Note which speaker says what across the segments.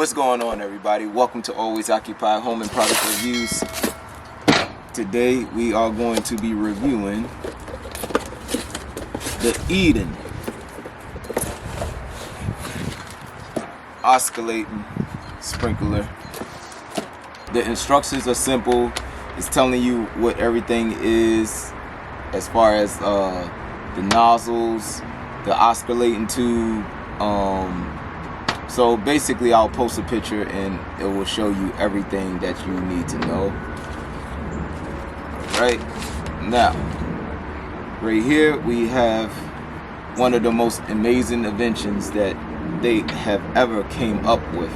Speaker 1: What's going on, everybody? Welcome to Always Occupied Home and Product Reviews. Today we are going to be reviewing the Eden Oscillating Sprinkler. The instructions are simple. It's telling you what everything is as far as the nozzles, the oscillating tube. So basically I'll post a picture and it will show you everything that you need to know. Right now, right here we have one of the most amazing inventions that they have ever came up with.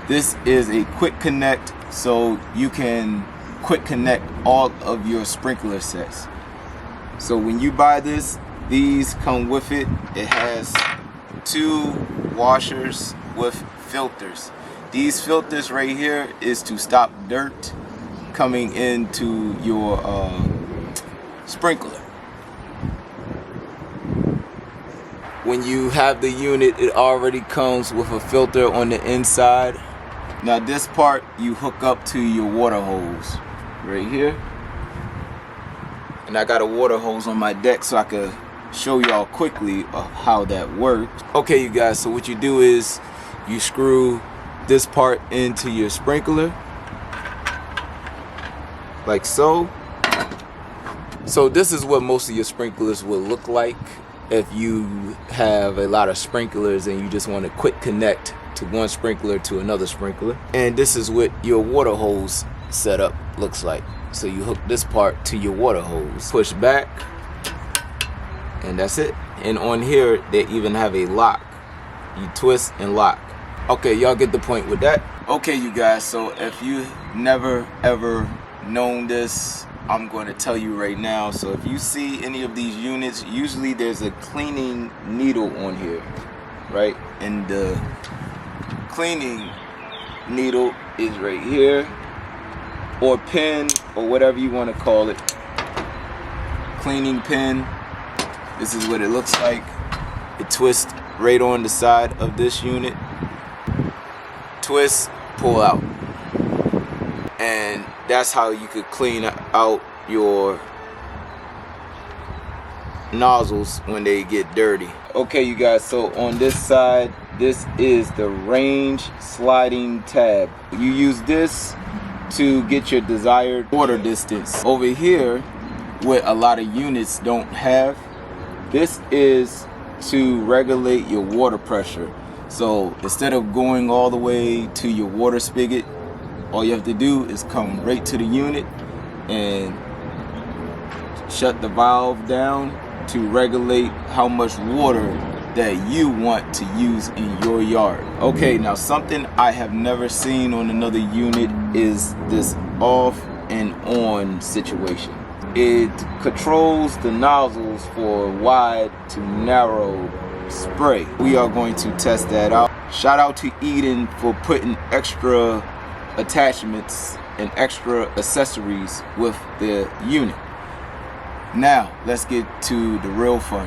Speaker 1: This is a quick connect, so you can quick connect all of your sprinkler sets. So when you buy this, these come with it. It has two washers with filters. These filters right here is to stop dirt coming into your sprinkler. When you have the unit, it already comes with a filter on the inside. Now this part you hook up to your water hose right here, and I got a water hose on my deck so I could show y'all quickly how that works. Okay, you guys, so what you do is you screw this part into your sprinkler like so. So this is what most of your sprinklers will look like if you have a lot of sprinklers and you just want to quick connect to one sprinkler to another sprinkler. And this is what your water hose setup looks like. So you hook this part to your water hose, push back, and that's it. And on here they even have a lock. You twist and lock. Okay, y'all get the point with that. Okay, you guys, so if you never ever known this, I'm going to tell you right now. So if you see any of these units, usually there's a cleaning needle on here, right? And the cleaning needle is right here, or pin, or whatever you want to call it. Cleaning pin. This is what it looks like. It twists right on the side of this unit. Twist, pull out. And that's how you could clean out your nozzles when they get dirty. Okay, you guys, so on this side, this is the range sliding tab. You use this to get your desired water distance. Over here, what a lot of units don't have, this is to regulate your water pressure. So instead of going all the way to your water spigot, all you have to do is come right to the unit and shut the valve down to regulate how much water that you want to use in your yard. Okay, now something I have never seen on another unit is this off and on situation. It controls the nozzles for wide to narrow spray. We are going to test that out. Shout out to Eden for putting extra attachments and extra accessories with the unit. Now let's get to the real fun.